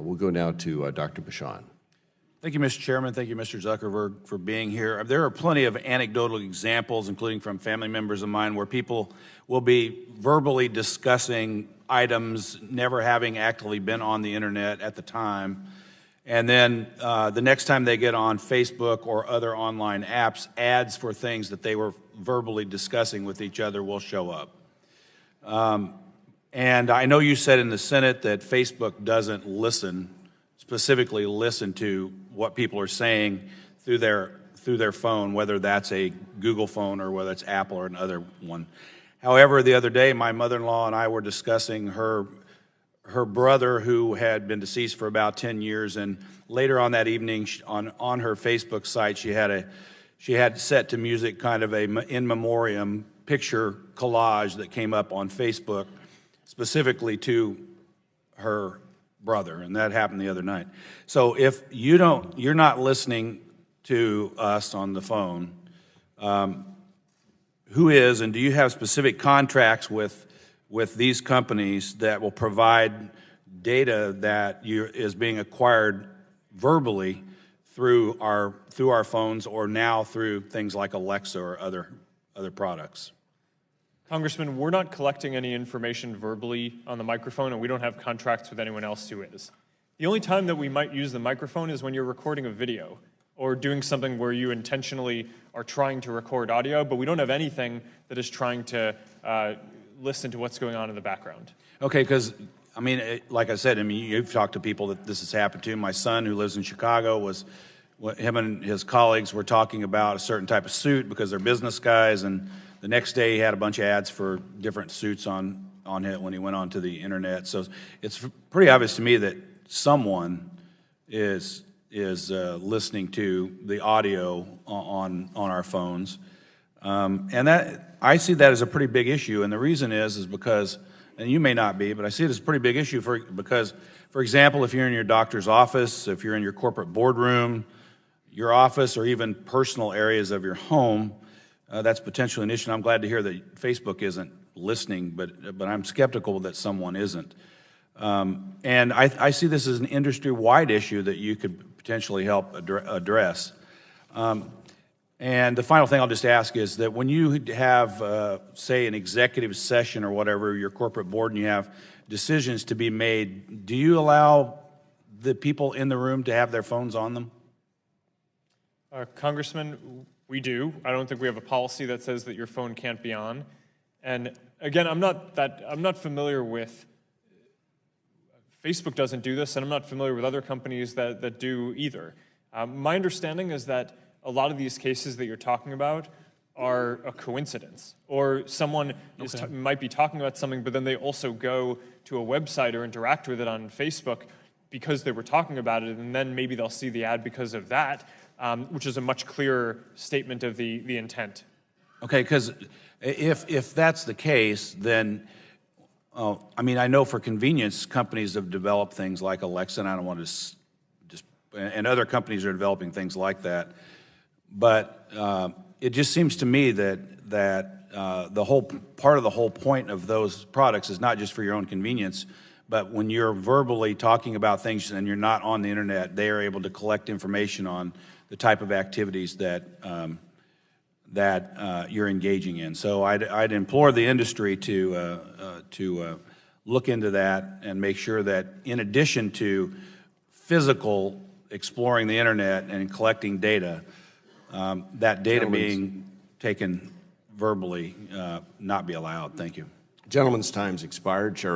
We'll go now to Dr. Bucshon. Thank you, Mr. Chairman. Thank you, Mr. Zuckerberg, for being here. There are plenty of anecdotal examples, including from family members of mine, where people will be verbally discussing items, never having actually been on the internet at the time. And then the next time they get on Facebook or other online apps, ads for things that they were verbally discussing with each other will show up. And I know you said in the Senate that Facebook doesn't specifically listen to what people are saying through their phone, whether that's a Google phone or whether it's Apple or another one. However, the other day, my mother-in-law and I were discussing her brother who had been deceased for about 10 years, and later on that evening, on her Facebook site, she had set to music kind of a in memoriam picture collage that came up on Facebook specifically to her brother, and that happened the other night. So if you're not listening to us on the phone, who is, and do you have specific contracts with these companies that will provide data that is being acquired verbally through our phones, or now through things like Alexa or other products? Congressman, we're not collecting any information verbally on the microphone, and we don't have contracts with anyone else who is. The only time that we might use the microphone is when you're recording a video or doing something where you intentionally are trying to record audio, but we don't have anything that is trying to listen to what's going on in the background. Okay, because, like I said, you've talked to people that this has happened to. My son, who lives in Chicago, him and his colleagues were talking about a certain type of suit because they're business guys, and the next day he had a bunch of ads for different suits on it when he went onto the internet. So it's pretty obvious to me that someone is listening to the audio on our phones, and that I see that as a pretty big issue. And the reason is because, and you may not be, but I see it as a pretty big issue because, for example, if you're in your doctor's office, if you're in your corporate boardroom, your office, or even personal areas of your home, that's potentially an issue. I'm glad to hear that Facebook isn't listening, but I'm skeptical that someone isn't. And I see this as an industry-wide issue that you could potentially help address. And the final thing I'll just ask is that when you have, say, an executive session or whatever, your corporate board, and you have decisions to be made, do you allow the people in the room to have their phones on them? Congressman, we do. I don't think we have a policy that says that your phone can't be on. And again, I'm not familiar with, Facebook doesn't do this, and I'm not familiar with other companies that do either. My understanding is that a lot of these cases that you're talking about are a coincidence, or someone might be talking about something, but then they also go to a website or interact with it on Facebook because they were talking about it, and then maybe they'll see the ad because of that, which is a much clearer statement of the intent. Okay, because if that's the case, then, I know for convenience, companies have developed things like Alexa, and I don't want to and other companies are developing things like that. But it just seems to me that the whole point of those products is not just for your own convenience, but when you're verbally talking about things and you're not on the internet, they are able to collect information on the type of activities that you're engaging in. So I'd implore the industry to look into that and make sure that, in addition to physical exploring the internet and collecting data, that data being taken verbally not be allowed. Thank you. Gentleman's time's expired. Chair